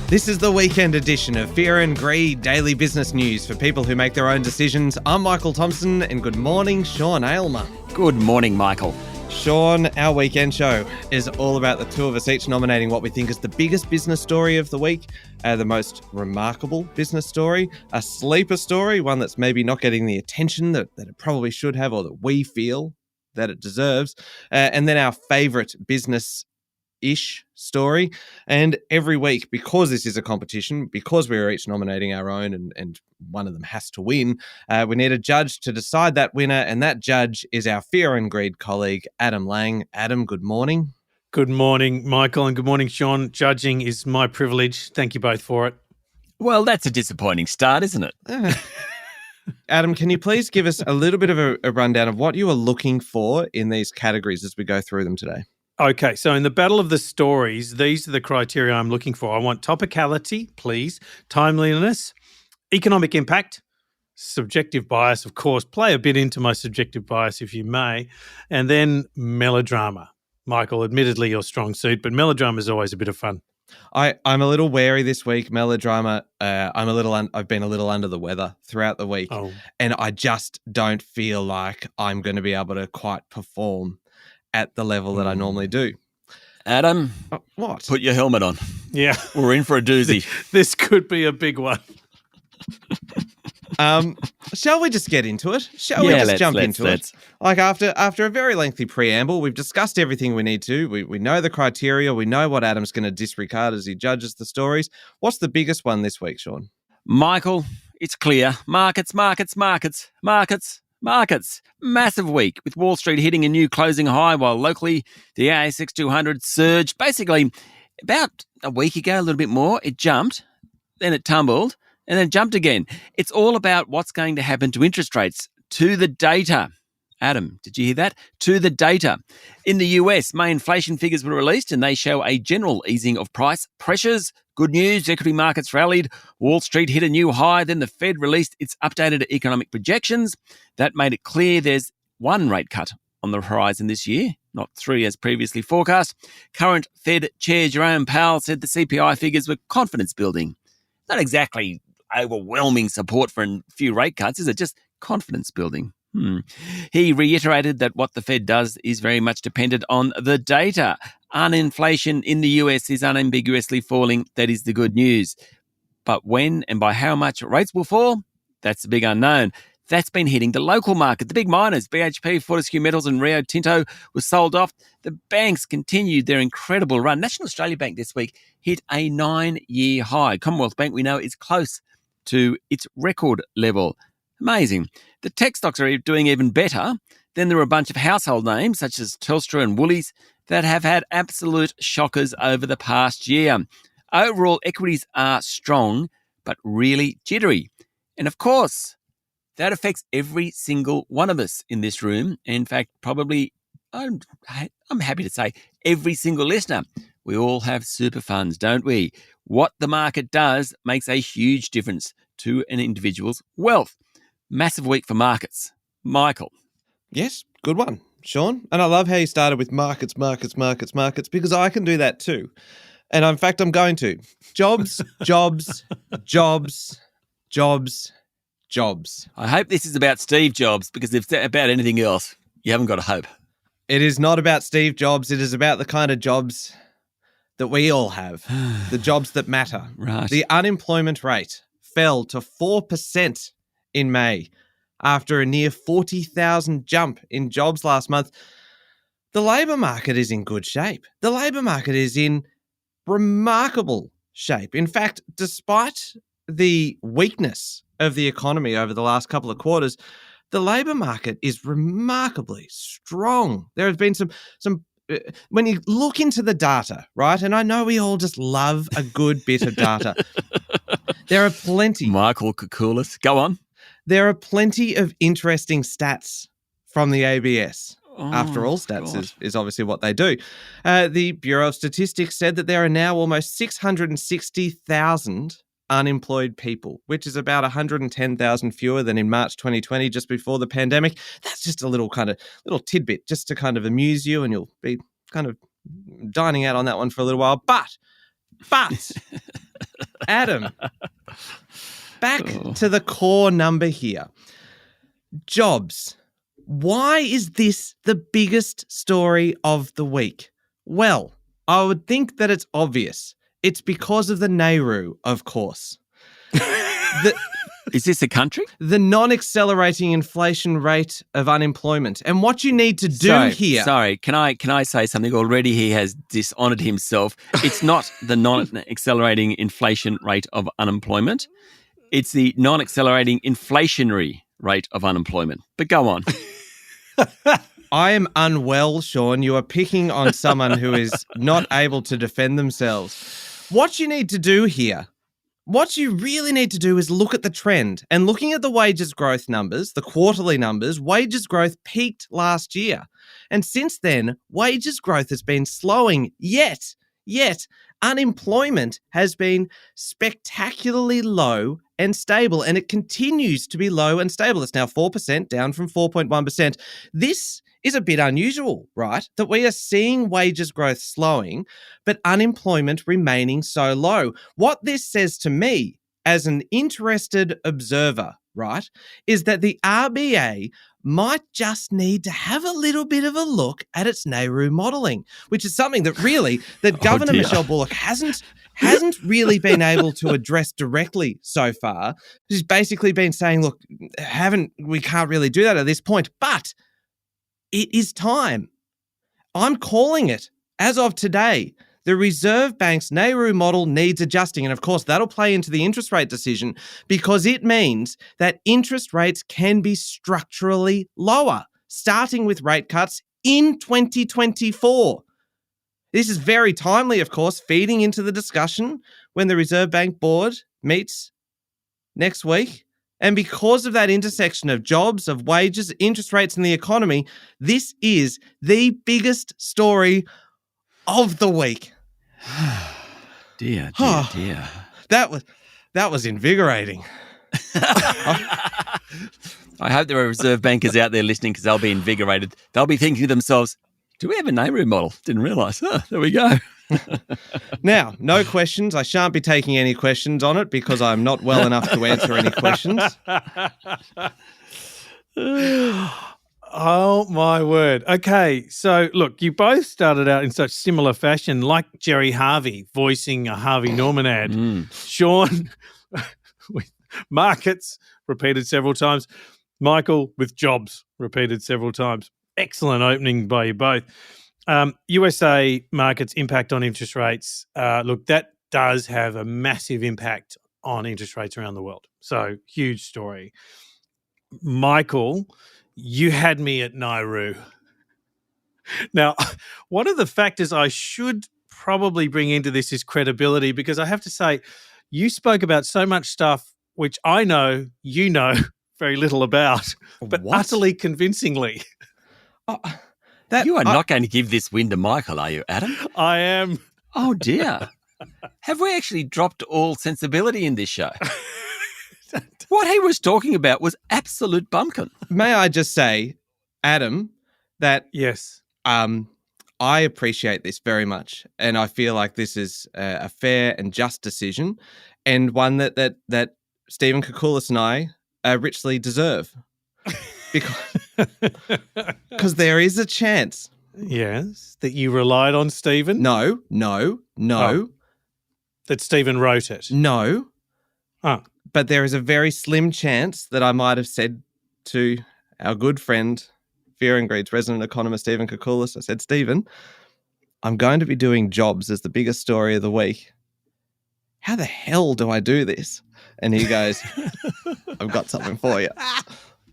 This is the weekend edition of Fear and Greed Daily Business News for people who make their own decisions. I'm Michael Thompson, and good morning, Sean Aylmer. Good morning, Michael. Sean, our weekend show is all about the two of us each nominating what we think is the biggest business story of the week, the most remarkable business story, a sleeper story, one that's maybe not getting the attention that it probably should have or that we feel that it deserves, and then our favourite business-ish story. And every week, because this is a competition, because we're each nominating our own and one of them has to win, we need a judge to decide that winner, and that judge is our Fear and Greed colleague, Adam Lang. Adam, good morning. Good morning, Michael, and good morning, Sean. Judging is my privilege. Thank you both for it. Well, that's a disappointing start, isn't it? Adam, can you please give us a little bit of a rundown of what you are looking for in these categories as we go through them today? Okay, so in the battle of the stories, these are the criteria I'm looking for. I want topicality, please, timeliness, economic impact, subjective bias, of course, play a bit into my subjective bias if you may, and then melodrama. Michael, admittedly your strong suit, but melodrama is always a bit of fun. I'm a little wary this week. Melodrama, I've been a little under the weather throughout the week, and I just don't feel like I'm going to be able to quite perform at the level that I normally do. Adam, what? Put your helmet on. Yeah. We're in for a doozy. This could be a big one. Shall we just get into it? Shall we just jump into it? Like after a very lengthy preamble, we've discussed everything we need to. We know the criteria. We know what Adam's going to disregard as he judges the stories. What's the biggest one this week, Sean? Michael, it's clear. Markets. Massive week with Wall Street hitting a new closing high while locally the ASX 200 surged. Basically, about a week ago, a little bit more, it jumped, then it tumbled, and then jumped again. It's all about what's going to happen to interest rates, to the data. Adam, did you hear that? To the data. In the US, May inflation figures were released and they show a general easing of price pressures. Good news, equity markets rallied. Wall Street hit a new high. Then the Fed released its updated economic projections. That made it clear there's one rate cut on the horizon this year, not three as previously forecast. Current Fed Chair Jerome Powell said the CPI figures were confidence building. Not exactly overwhelming support for a few rate cuts, is it? Just confidence building. He reiterated that what the Fed does is very much dependent on the data. Uninflation in the US is unambiguously falling. That is the good news. But when and by how much rates will fall, that's the big unknown. That's been hitting the local market. The big miners, BHP, Fortescue Metals and Rio Tinto, were sold off. The banks continued their incredible run. National Australia Bank this week hit a 9-year high. Commonwealth Bank, we know, is close to its record level. Amazing. The tech stocks are doing even better. Then there are a bunch of household names such as Telstra and Woolies that have had absolute shockers over the past year. Overall, equities are strong, but really jittery. And of course, that affects every single one of us in this room. In fact, probably, I'm happy to say, every single listener. We all have super funds, don't we? What the market does makes a huge difference to an individual's wealth. Massive week for markets. Michael. Yes, good one, Sean. And I love how you started with markets, because I can do that too. And in fact, I'm going to. Jobs. I hope this is about Steve Jobs, because if it's about anything else, you haven't got a hope. It is not about Steve Jobs. It is about the kind of jobs that we all have, the jobs that matter. Right. The unemployment rate fell to 4% in May after a near 40,000 jump in jobs last month. The labour market is in good shape. The labour market is in remarkable shape. In fact, despite the weakness of the economy over the last couple of quarters, the labour market is remarkably strong. There has been some when you look into the data, right? And I know we all just love a good bit of data. There are plenty. Michael Kukulis, go on. There are plenty of interesting stats from the ABS. After all, stats is obviously what they do. The Bureau of Statistics said that there are now almost 660,000 unemployed people, which is about 110,000 fewer than in March 2020, just before the pandemic. That's just a little tidbit just to kind of amuse you, and you'll be kind of dining out on that one for a little while. But Adam, back to the core number here. Jobs. Why is this the biggest story of the week? Well, I would think that it's obvious. It's because of the NAIRU, of course. Is this a country? The non-accelerating inflation rate of unemployment. And what you need to do here... Sorry, can I say something? Already he has dishonoured himself. It's not the non-accelerating inflation rate of unemployment. It's the non-accelerating inflationary rate of unemployment. But go on. I am unwell, Sean. You are picking on someone who is not able to defend themselves. What you need to do here... What you really need to do is look at the trend. And looking at the wages growth numbers, the quarterly numbers, wages growth peaked last year. And since then, wages growth has been slowing, yet unemployment has been spectacularly low and stable, and it continues to be low and stable. It's now 4%, down from 4.1%. This is a bit unusual, right? That we are seeing wages growth slowing, but unemployment remaining so low. What this says to me as an interested observer, right, is that the RBA might just need to have a little bit of a look at its NAIRU modelling, which is something that really that Governor Michelle Bullock hasn't really been able to address directly so far. She's basically been saying, look, we can't really do that at this point, but it is time. I'm calling it as of today. The Reserve Bank's NAIRU model needs adjusting. And of course, that'll play into the interest rate decision because it means that interest rates can be structurally lower, starting with rate cuts in 2024. This is very timely, of course, feeding into the discussion when the Reserve Bank board meets next week. And because of that intersection of jobs, of wages, interest rates, and the economy, this is the biggest story of the week. Dear. That was invigorating. I hope there are Reserve bankers out there listening because they'll be invigorated. They'll be thinking to themselves, do we have a NAIRU model? Didn't realise. There we go. Now, no questions. I shan't be taking any questions on it because I'm not well enough to answer any questions. Oh, my word. Okay, so look, you both started out in such similar fashion, like Jerry Harvey voicing a Harvey Norman ad. Sean with markets repeated several times. Michael with jobs repeated several times. Excellent opening by you both. USA markets impact on interest rates. Look, that does have a massive impact on interest rates around the world. So, huge story. Michael, you had me at NAIRU. Now, one of the factors I should probably bring into this is credibility, because I have to say, you spoke about so much stuff which I know you know very little about, but utterly convincingly. You are not going to give this win to Michael, are you, Adam? I am. Oh, dear. Have we actually dropped all sensibility in this show? What he was talking about was absolute bumpkin. May I just say, Adam, that yes, I appreciate this very much, and I feel like this is a fair and just decision, and one that Stephen Koukoulas and I richly deserve. Because there is a chance. Yes, that you relied on Stephen? No. Oh, that Stephen wrote it? No. Oh. But there is a very slim chance that I might have said to our good friend, Fear and Greed's resident economist, Stephen Koukoulas, I said, Stephen, I'm going to be doing jobs as the biggest story of the week. How the hell do I do this? And he goes, I've got something for you.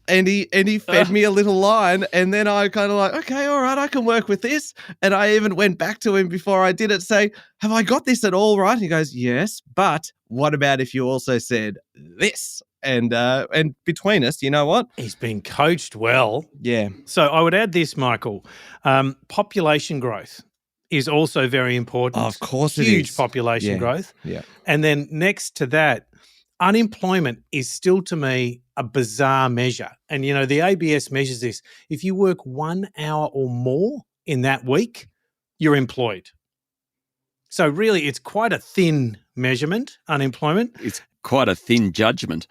And he fed me a little line, and then I kind of like, okay, all right, I can work with this. And I even went back to him before I did it, say, have I got this at all right? He goes, yes, but what about if you also said this? And between us, you know what? He's been coached well. Yeah. So I would add this, Michael. Population growth is also very important. Oh, of course it is. Huge population growth. Yeah. And then next to that, unemployment is still, to me, a bizarre measure. And, you know, the ABS measures this. If you work 1 hour or more in that week, you're employed. So really, it's quite a thin measurement, unemployment. It's quite a thin judgment.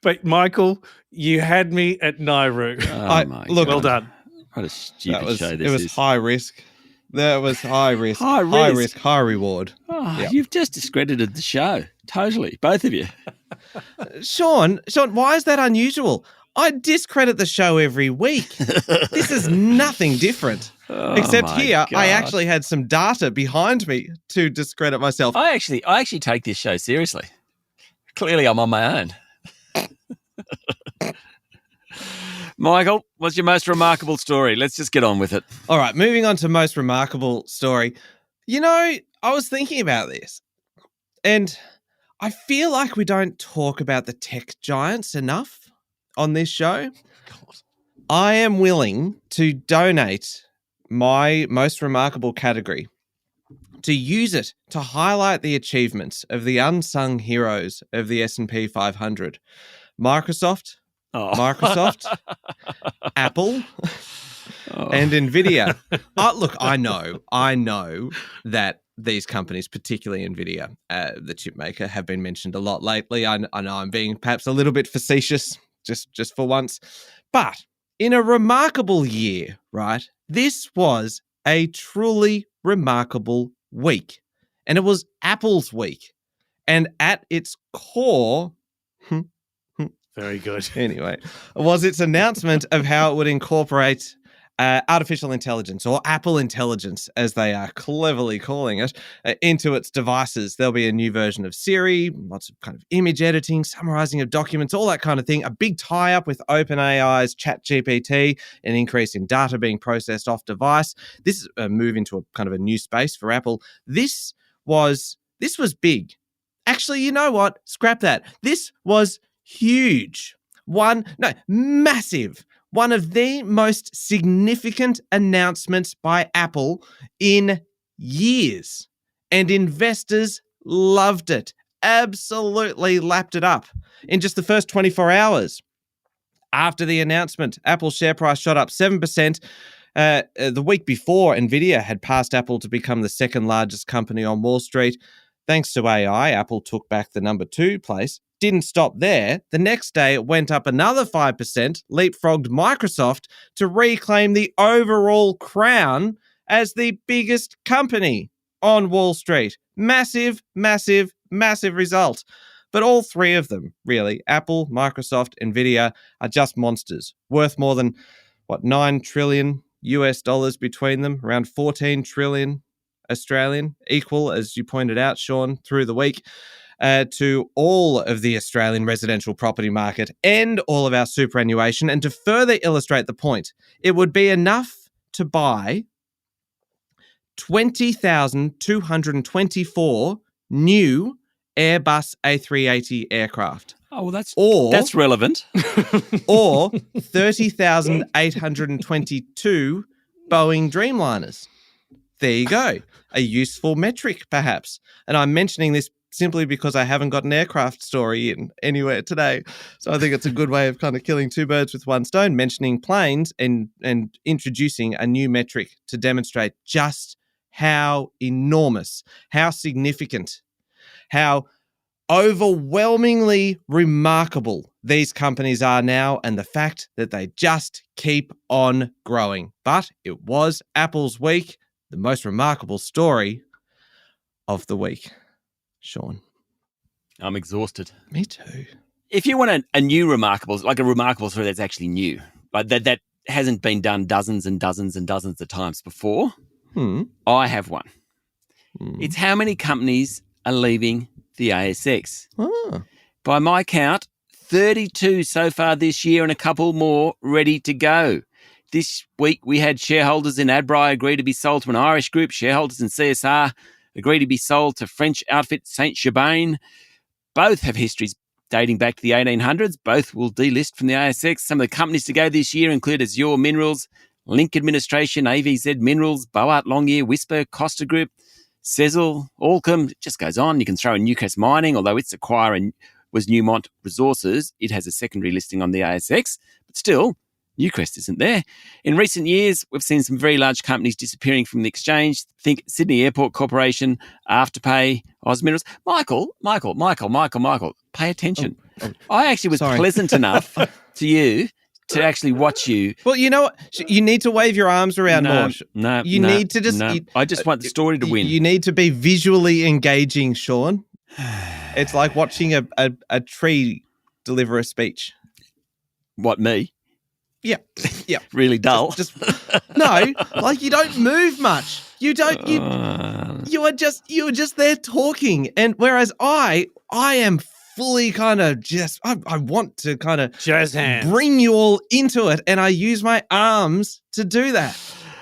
But Michael, you had me at Nauru. Oh, my look, God. Well done. What a stupid show this it was is. high risk. That was high risk. High High risk. risk, high reward. Oh, Yep. You've just discredited the show. Totally. Both of you. Sean, why is that unusual? I discredit the show every week. This is nothing different. Oh, Except my here, I God. actually had some data behind me to discredit myself. I actually take this show seriously. Clearly, I'm on my own. Michael, what's your most remarkable story? Let's just get on with it. All right, moving on to most remarkable story. You know, I was thinking about this, and I feel like we don't talk about the tech giants enough on this show. I am willing to donate my most remarkable category to use it to highlight the achievements of the unsung heroes of the S&P 500. Microsoft, Apple, and NVIDIA. Look, I know that these companies, particularly NVIDIA, the chip maker, have been mentioned a lot lately. I know I'm being perhaps a little bit facetious, just for once. But in a remarkable year, right, this was a truly remarkable week. And it was Apple's week. And at its core... Very good. Anyway, was its announcement of how it would incorporate artificial intelligence, or Apple Intelligence, as they are cleverly calling it, into its devices. There'll be a new version of Siri, lots of kind of image editing, summarizing of documents, all that kind of thing. A big tie-up with OpenAI's ChatGPT, an increase in data being processed off device. This is a move into a kind of a new space for Apple. This was big. Actually, you know what? Scrap that. This was huge. Massive. One of the most significant announcements by Apple in years. And investors loved it. Absolutely lapped it up. In just the first 24 hours after the announcement, Apple's share price shot up 7%. The week before, NVIDIA had passed Apple to become the second largest company on Wall Street. Thanks to AI, Apple took back the number 2 place. Didn't stop there. The next day, it went up another 5%, leapfrogged Microsoft to reclaim the overall crown as the biggest company on Wall Street. Massive, massive, massive result. But all three of them, really, Apple, Microsoft, NVIDIA, are just monsters, worth more than, $9 trillion US dollars between them, around 14 trillion Australian, equal, as you pointed out, Sean, through the week. To all of the Australian residential property market and all of our superannuation. And to further illustrate the point, it would be enough to buy 20,224 new Airbus A380 aircraft. Oh, well, that's relevant. Or 30,822 Boeing Dreamliners. There you go. A useful metric, perhaps. And I'm mentioning this simply because I haven't got an aircraft story in anywhere today. So I think it's a good way of kind of killing two birds with one stone, mentioning planes and introducing a new metric to demonstrate just how enormous, how significant, how overwhelmingly remarkable these companies are now, and the fact that they just keep on growing. But it was Apple's week, the most remarkable story of the week. Sean. I'm exhausted. Me too. If you want a new remarkable, like a remarkable story that's actually new, like that hasn't been done dozens and dozens and dozens of times before, I have one. It's how many companies are leaving the ASX. By my count, 32 so far this year and a couple more ready to go. This week we had shareholders in Adbri agree to be sold to an Irish group, shareholders in CSR agree to be sold to French outfit Saint-Gobain. Both have histories dating back to the 1800s. Both will delist from the ASX. Some of the companies to go this year include Azure Minerals, Link Administration, AVZ Minerals, Boart Longyear, Whisper, Costa Group, Sezzle, Allcom. It just goes on. You can throw in Newcastle Mining, although its acquirer was Newmont Resources. It has a secondary listing on the ASX. But still, Newcrest isn't there. In recent years, we've seen some very large companies disappearing from the exchange. Think Sydney Airport Corporation, Afterpay, OzMinerals. Michael, pay attention. I actually was Sorry. pleasant enough to you to actually watch you. Well, you know what? You need to wave your arms around more. You need to just... I just want the story to win. You need to be visually engaging, Sean. It's like watching a tree deliver a speech. What, me? Yeah. Really dull. Just no, like you don't move much. You don't. You are just there talking, and whereas I am fully kind of just. I want to kind of jazz hands, bring you all into it, and I use my arms to do that.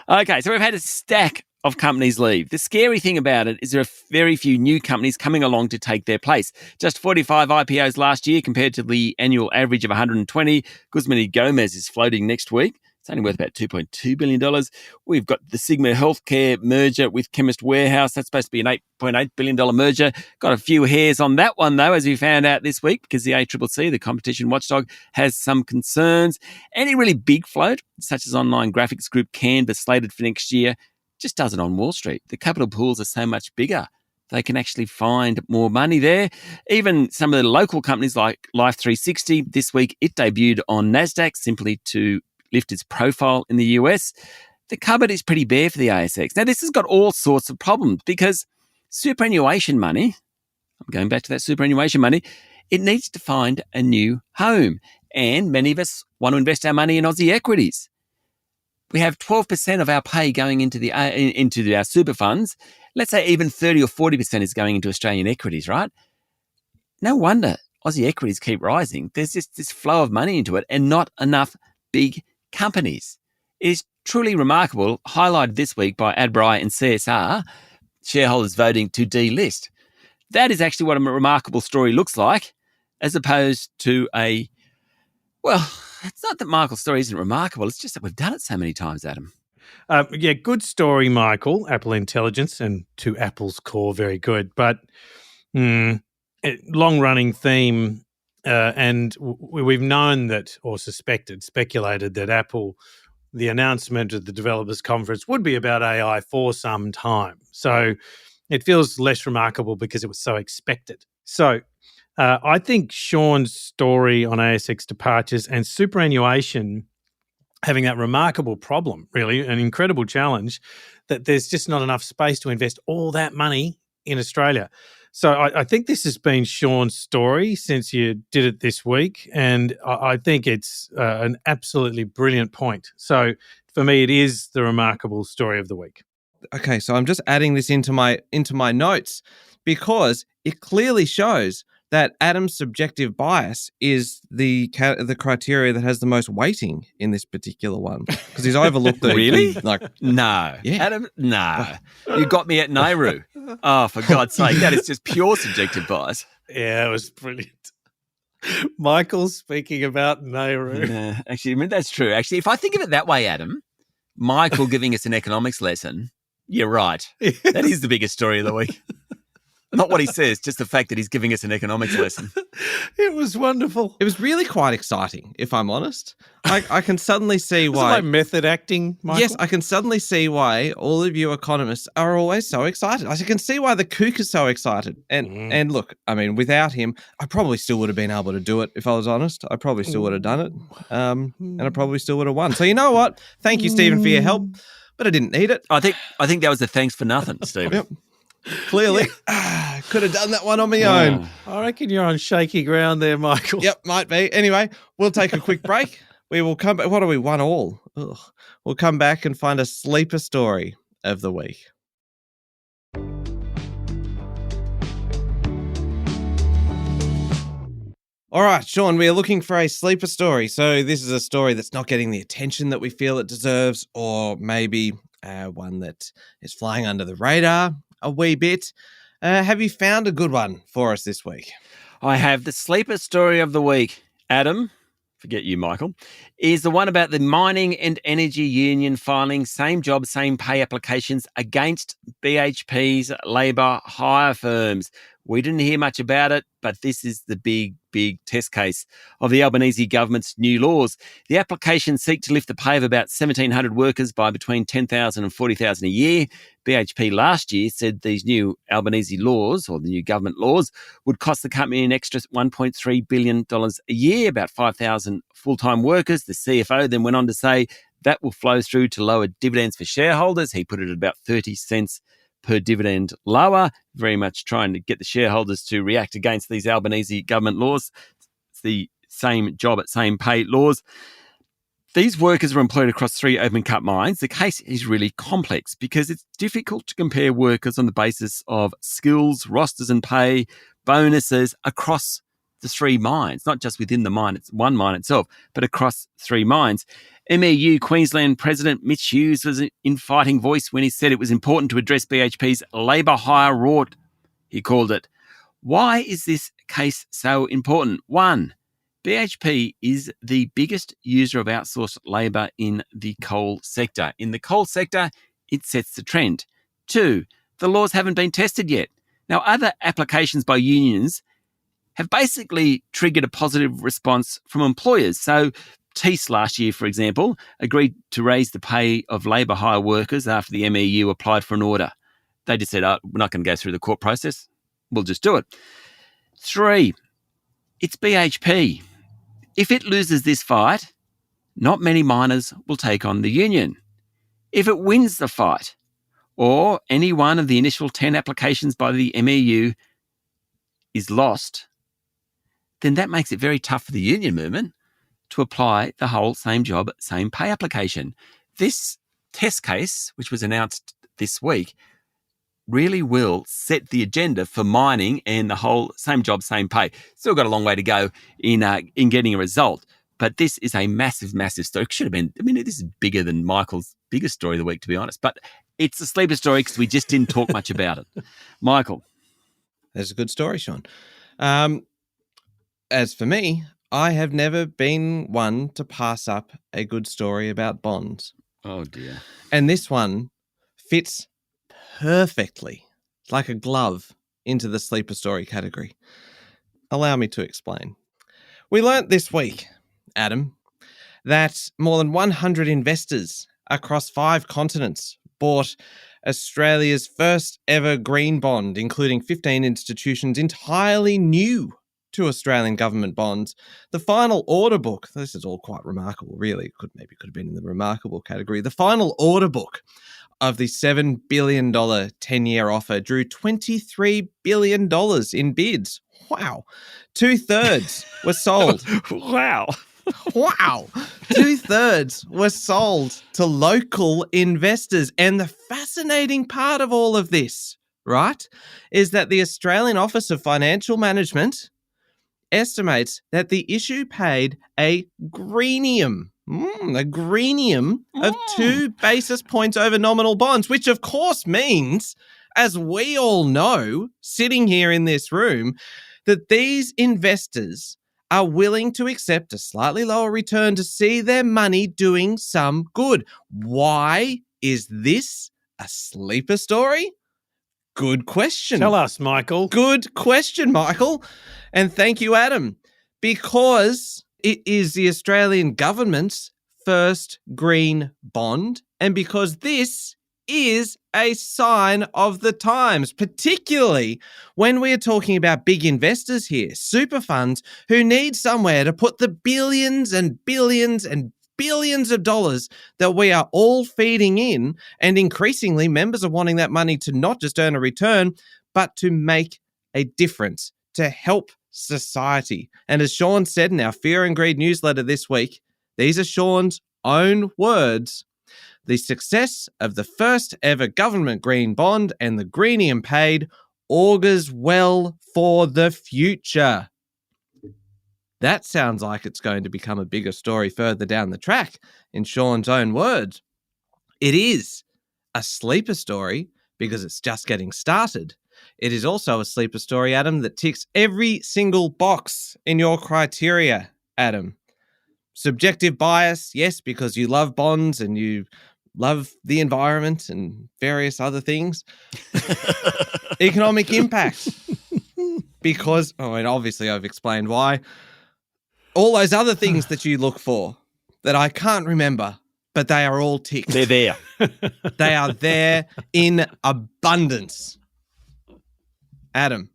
Okay, so we've had a stack of companies leave. The scary thing about it is there are very few new companies coming along to take their place. Just 45 IPOs last year compared to the annual average of 120. Guzman y Gomez is floating next week. It's only worth about $2.2 billion. We've got the Sigma Healthcare merger with Chemist Warehouse. That's supposed to be an $8.8 billion merger. Got a few hairs on that one, though, as we found out this week, because the ACCC, the competition watchdog, has some concerns. Any really big float, such as online graphics group Canvas, slated for next year, just does it on Wall Street. The capital pools are so much bigger. They can actually find more money there. Even some of the local companies like Life360, this week it debuted on NASDAQ simply to lift its profile in the US. The cupboard is pretty bare for the ASX. Now, this has got all sorts of problems because superannuation money, I'm going back to that superannuation money, it needs to find a new home. And many of us want to invest our money in Aussie equities. We have 12% of our pay going into our super funds. Let's say even 30 or 40% is going into Australian equities, right? No wonder Aussie equities keep rising. There's just this flow of money into it and not enough big companies. It is truly remarkable, highlighted this week by Adbri and CSR, shareholders voting to delist. That is actually what a remarkable story looks like, as opposed to it's not that Michael's story isn't remarkable. It's just that we've done it so many times, Adam. Good story, Michael. Apple Intelligence and to Apple's core, very good. But long-running theme, and we've known that, or speculated that Apple, the announcement at the Developers Conference would be about AI for some time. So it feels less remarkable because it was so expected. So I think Sean's story on ASX departures and superannuation having that remarkable problem, really, an incredible challenge, that there's just not enough space to invest all that money in Australia. So I think this has been Sean's story since you did it this week, and I think it's an absolutely brilliant point. So for me, it is the remarkable story of the week. Okay, so I'm just adding this into my notes because it clearly shows that Adam's subjective bias is the criteria that has the most weighting in this particular one, because he's overlooked the... Really? No. Yeah. Adam, no. You got me at Nauru. Oh, for God's sake, that is just pure subjective bias. Yeah, it was brilliant. Michael speaking about Nauru. Actually, that's true. Actually, if I think of it that way, Adam, Michael giving us an economics lesson, you're right. That is the biggest story of the week. Not what he says, just the fact that he's giving us an economics lesson. It was wonderful. It was really quite exciting, if I'm honest. I can suddenly see why... Is it like method acting, Michael? Yes, I can suddenly see why all of you economists are always so excited. I can see why the kook is so excited. And look, I mean, without him, I probably still would have been able to do it, if I was honest. I probably still would have done it. And I probably still would have won. So you know what? Thank you, Stephen, for your help. But I didn't need it. I think that was a thanks for nothing, Stephen. Yep. Clearly, could have done that one on my own. I reckon you're on shaky ground there, Michael. Yep, might be. Anyway, we'll take a quick break. We will come back. What are we? 1-1. Ugh. We'll come back and find a sleeper story of the week. All right, Sean, we are looking for a sleeper story. So this is a story that's not getting the attention that we feel it deserves, or maybe one that is flying under the radar a wee bit. Have you found a good one for us this week? I have. The sleeper story of the week, Adam, forget you, Michael, is the one about the Mining and Energy Union filing same job, same pay applications against BHP's labour hire firms. We didn't hear much about it, but this is the big big test case of the Albanese government's new laws. The applications seek to lift the pay of about 1,700 workers by between $10,000 and $40,000 a year. BHP last year said these new Albanese laws, or the new government laws, would cost the company an extra $1.3 billion a year, about 5,000 full-time workers. The CFO then went on to say that will flow through to lower dividends for shareholders. He put it at about 30 cents per dividend lower, very much trying to get the shareholders to react against these Albanese government laws. It's the same job at same pay laws. These workers were employed across 3 open cut mines. The case is really complex because it's difficult to compare workers on the basis of skills, rosters and pay, bonuses across the 3 mines, not just within the mine, it's one mine itself, but across 3 mines. MEU Queensland President Mitch Hughes was in fighting voice when he said it was important to address BHP's labour hire rort, he called it. Why is this case so important? 1, BHP is the biggest user of outsourced labour in the coal sector. In the coal sector, it sets the trend. 2, the laws haven't been tested yet. Now, other applications by unions have basically triggered a positive response from employers. So Tees last year, for example, agreed to raise the pay of labour hire workers after the MEU applied for an order. They just said, we're not going to go through the court process. We'll just do it. 3, it's BHP. If it loses this fight, not many miners will take on the union. If it wins the fight, or any one of the initial 10 applications by the MEU is lost, then that makes it very tough for the union movement to apply the whole same job, same pay application. This test case, which was announced this week, really will set the agenda for mining and the whole same job, same pay. Still got a long way to go in getting a result, but this is a massive, massive story. It should have been, this is bigger than Michael's biggest story of the week, to be honest, but it's a sleeper story because we just didn't talk much about it. Michael. That's a good story, Sean. As for me, I have never been one to pass up a good story about bonds. Oh, dear. And this one fits perfectly, like a glove, into the sleeper story category. Allow me to explain. We learnt this week, Adam, that more than 100 investors across 5 continents bought Australia's first ever green bond, including 15 institutions entirely new to Australian government bonds. The final order book, this is all quite remarkable, really. Could have been in the remarkable category. The final order book of the $7 billion 10-year offer drew $23 billion in bids. Wow. 2/3 were sold. Wow. Wow. 2/3 were sold to local investors. And the fascinating part of all of this, right, is that the Australian Office of Financial Management estimates that the issue paid a greenium of 2 basis points over nominal bonds, which of course means, as we all know, sitting here in this room, that these investors are willing to accept a slightly lower return to see their money doing some good. Why is this a sleeper story? Good question. Tell us, Michael. Good question, Michael. And thank you, Adam, because it is the Australian government's first green bond, and because this is a sign of the times, particularly when we're talking about big investors here, super funds who need somewhere to put the billions and billions and billions of dollars that we are all feeding in, and increasingly members are wanting that money to not just earn a return, but to make a difference, to help society. And as Sean said in our Fear and Greed newsletter this week, these are Sean's own words. The success of the first ever government green bond and the greenium paid augurs well for the future. That sounds like it's going to become a bigger story further down the track, in Sean's own words. It is a sleeper story because it's just getting started. It is also a sleeper story, Adam, that ticks every single box in your criteria, Adam. Subjective bias, yes, because you love bonds and you love the environment and various other things. Economic impact. because, and obviously I've explained why, all those other things that you look for that I can't remember, but they are all ticked. They're there. They are there in abundance. Adam.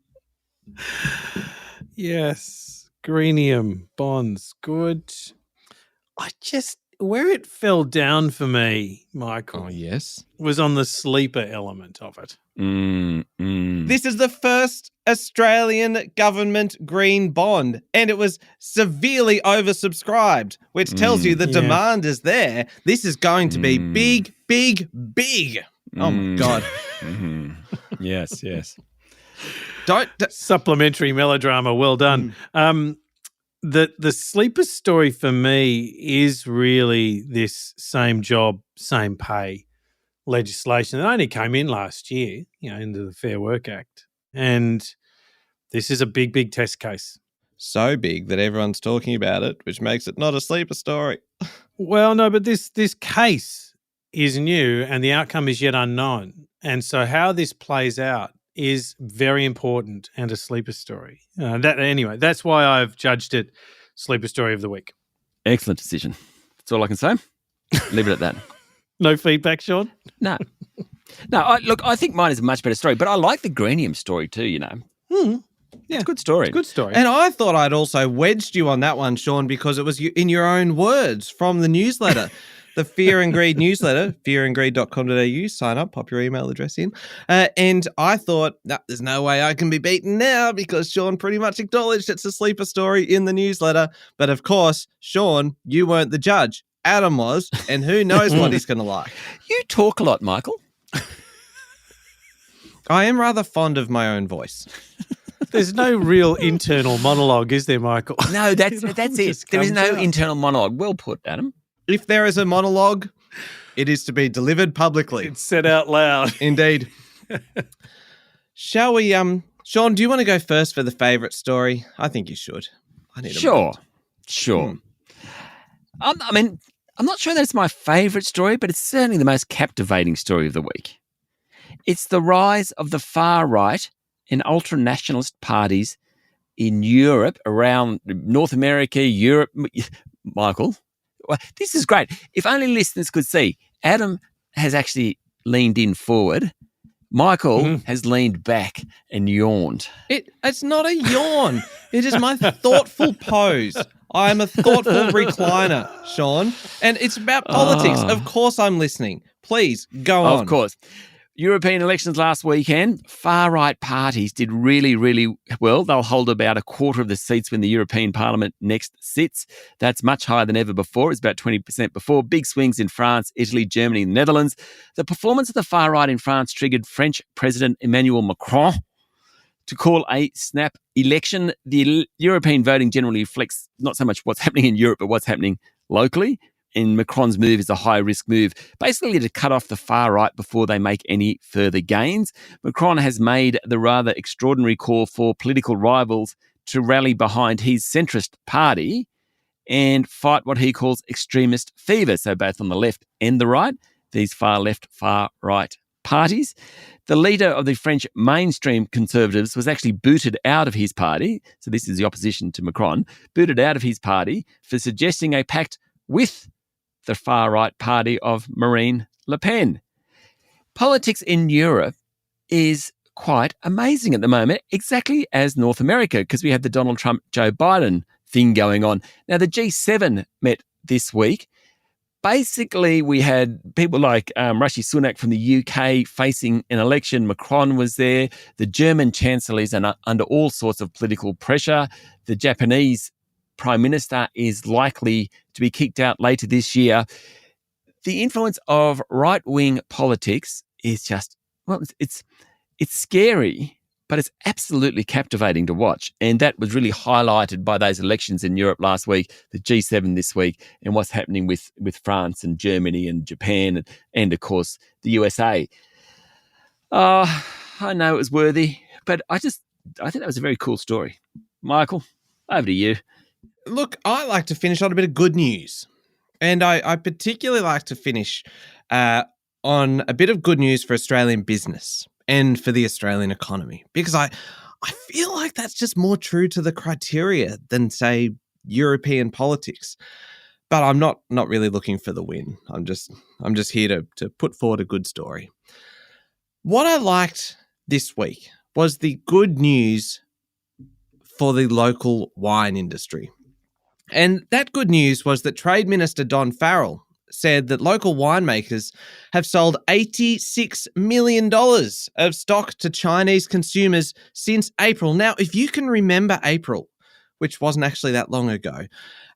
Yes. Greenium bonds. Good. Where it fell down for me, Michael, Yes. was on the sleeper element of it. This is the first Australian government green bond, and it was severely oversubscribed, which tells you the demand is there. This is going to be big, big, big. Oh, my God. Yes. Supplementary melodrama. Well done. The sleeper story for me is really this same job, same pay legislation that only came in last year, into the Fair Work Act. And this is a big, big test case. So big that everyone's talking about it, which makes it not a sleeper story. Well, no, but this case is new and the outcome is yet unknown. And so how this plays out is very important and a sleeper story. That's why I've judged it sleeper story of the week. Excellent decision. That's all I can say. Leave it at that. No feedback, Sean? No. I think mine is a much better story, but I like the Greenium story too, Yeah. It's a good story. Good story. And I thought I'd also wedged you on that one, Sean, because it was in your own words from the newsletter. The Fear and Greed newsletter, fearandgreed.com.au. Sign up, pop your email address in. And I thought, there's no way I can be beaten now because Sean pretty much acknowledged it's a sleeper story in the newsletter. But of course, Sean, you weren't the judge. Adam was, and who knows what he's going to like. You talk a lot, Michael. I am rather fond of my own voice. There's no real internal monologue, is there, Michael? No, that's it. There is no internal monologue. Well put, Adam. If there is a monologue, it is to be delivered publicly. It's said out loud. Indeed. Shall we, Sean, do you want to go first for the favourite story? I think you should. I need Sure. I'm not sure that it's my favourite story, but it's certainly the most captivating story of the week. It's the rise of the far right and ultra-nationalist parties in Europe, around North America, Europe. Michael, this is great. If only listeners could see, Adam has actually leaned in forward. Michael has leaned back and yawned. It's not a yawn. It is my thoughtful pose. I am a thoughtful recliner, Sean. And it's about politics. Of course I'm listening. Please, go on. Of course. European elections last weekend, far-right parties did really, really well. They'll hold about a quarter of the seats when the European Parliament next sits. That's much higher than ever before. It's about 20% before. Big swings in France, Italy, Germany, and the Netherlands. The performance of the far-right in France triggered French President Emmanuel Macron to call a snap election. The European voting generally reflects not so much what's happening in Europe, but what's happening locally. And Macron's move is a high-risk move, basically to cut off the far right before they make any further gains. Macron has made the rather extraordinary call for political rivals to rally behind his centrist party and fight what he calls extremist fever. So both on the left and the right, these far left, far right parties. The leader of the French mainstream conservatives was actually booted out of his party. So this is the opposition to Macron, booted out of his party for suggesting a pact with the far-right party of Marine Le Pen. Politics in Europe is quite amazing at the moment, exactly as North America, because we have the Donald Trump-Joe Biden thing going on. Now, the G7 met this week. Basically, we had people like Rishi Sunak from the UK facing an election. Macron was there. The German Chancellor is under all sorts of political pressure. The Japanese Prime Minister is likely to be kicked out later this year. The influence of right-wing politics is just, it's scary, but it's absolutely captivating to watch. And that was really highlighted by those elections in Europe last week, the G7 this week, and what's happening with France and Germany and Japan and of course, the USA. I know it was worthy, but I think that was a very cool story. Michael, over to you. Look, I like to finish on a bit of good news. And I particularly like to finish on a bit of good news for Australian business and for the Australian economy. Because I feel like that's just more true to the criteria than, say, European politics. But I'm not really looking for the win. I'm just here to put forward a good story. What I liked this week was the good news for the local wine industry. And that good news was that Trade Minister Don Farrell said that local winemakers have sold $86 million of stock to Chinese consumers since April. Now, if you can remember April, which wasn't actually that long ago,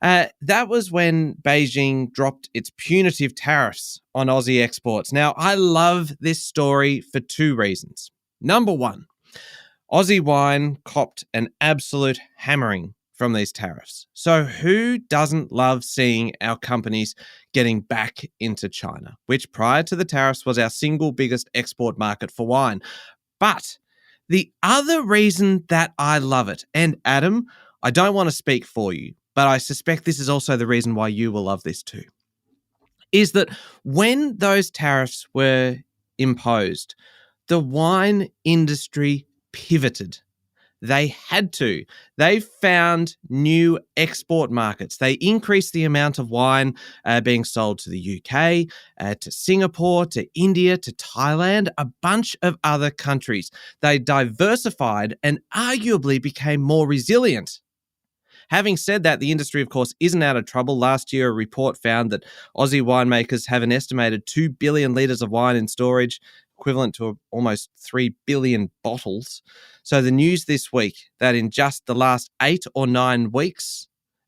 that was when Beijing dropped its punitive tariffs on Aussie exports. Now, I love this story for two reasons. Number one, Aussie wine copped an absolute hammering from these tariffs. So who doesn't love seeing our companies getting back into China, which prior to the tariffs was our single biggest export market for wine? But the other reason that I love it, and Adam, I don't want to speak for you, but I suspect this is also the reason why you will love this too, is that when those tariffs were imposed, the wine industry pivoted. They had to. They found new export markets. They increased the amount of wine being sold to the UK, to Singapore, to India, to Thailand, a bunch of other countries. They diversified and arguably became more resilient. Having said that, the industry, of course, isn't out of trouble. Last year, a report found that Aussie winemakers have an estimated 2 billion litres of wine in storage, equivalent to almost 3 billion bottles. So the news this week that in just the last 8 or 9 weeks,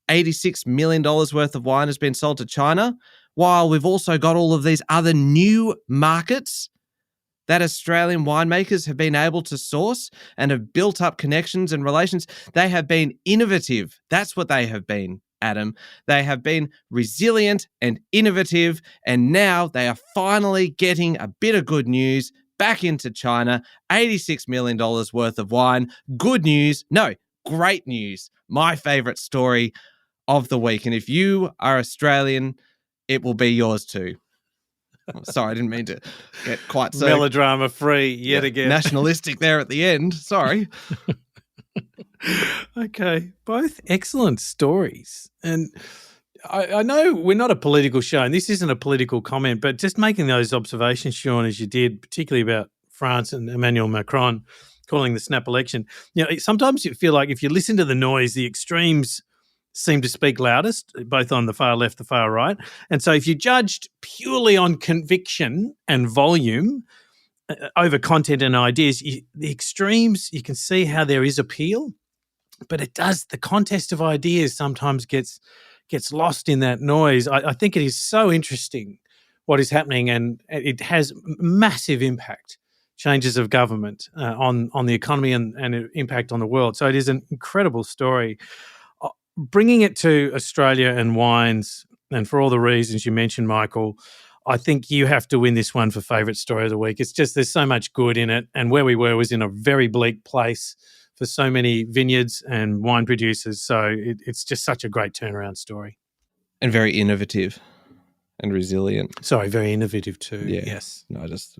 $86 million worth of wine has been sold to China, while we've also got all of these other new markets that Australian winemakers have been able to source and have built up connections and relations. They have been innovative. That's what they have been, Adam. They have been resilient and innovative, and now they are finally getting a bit of good news back into China. $86 million worth of wine. Good news. No, great news. My favourite story of the week. And if you are Australian, it will be yours too. Oh, sorry, I didn't mean to get quite so melodrama free yet again. Nationalistic there at the end. Sorry. Okay, both excellent stories. And I know we're not a political show, and this isn't a political comment, but just making those observations, Sean, as you did, particularly about France and Emmanuel Macron calling the snap election. You know, sometimes you feel like if you listen to the noise, the extremes seem to speak loudest, both on the far left, the far right. And so if you judged purely on conviction and volume over content and ideas, the extremes, you can see how there is appeal, but the contest of ideas sometimes gets lost in that noise. I think it is so interesting what is happening, and it has massive impact, changes of government on the economy and impact on the world. So it is an incredible story. Bringing it to Australia and wines, and for all the reasons you mentioned, Michael, I think you have to win this one for favourite story of the week. It's just there's so much good in it, and where we were was in a very bleak place for so many vineyards and wine producers. So it's just such a great turnaround story. And very innovative and resilient. Sorry, very innovative too. Yeah. Yes. No, just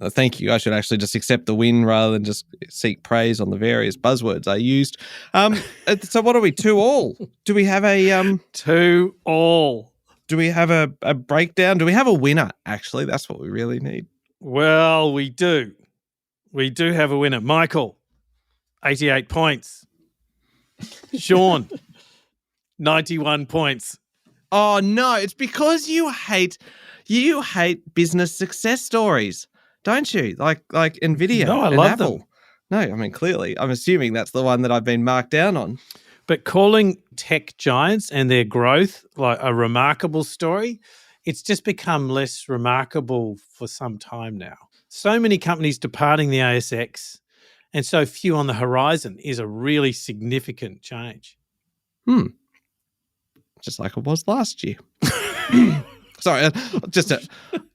thank you. I should actually just accept the win rather than just seek praise on the various buzzwords I used. So what are we, 2-2? Do we have a 2-2? Do we have a breakdown? Do we have a winner? Actually, that's what we really need. Well, we do. We do have a winner. Michael, 88 points. Sean, 91 points. Oh no, it's because you hate business success stories, don't you? Like Nvidia. No, I and love Apple. them. No, I mean clearly. I'm assuming that's the one that I've been marked down on. But calling tech giants and their growth like a remarkable story, it's just become less remarkable for some time now. So many companies departing the ASX and so few on the horizon is a really significant change. Just like it was last year. Sorry, just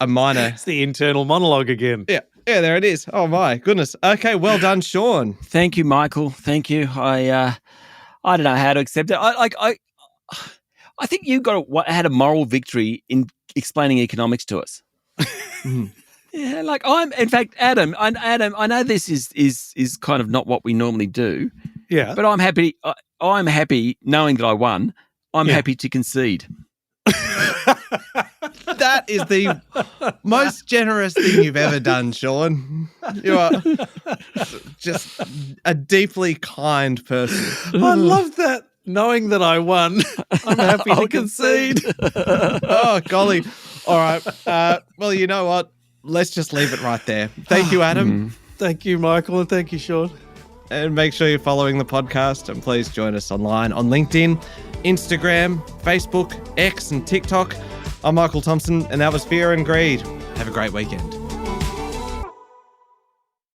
a minor. It's the internal monologue again. Yeah, there it is. Oh my goodness. Okay, well done, Sean. Thank you, Michael. Thank you. I don't know how to accept it. I think you had a moral victory in explaining economics to us. Yeah, like in fact, Adam, I know this is kind of not what we normally do, Yeah. but I'm happy. I'm happy knowing that I won. I'm Yeah. happy to concede. That is the most generous thing you've ever done, Sean. You are just a deeply kind person. I love that. Knowing that I won, I'm happy to concede. Oh, golly. All right. Well, you know what? Let's just leave it right there. Thank you, Adam. Thank you, Michael, and thank you, Sean. And make sure you're following the podcast, and please join us online on LinkedIn, Instagram, Facebook, X, and TikTok. I'm Michael Thompson, and that was Fear and Greed. Have a great weekend.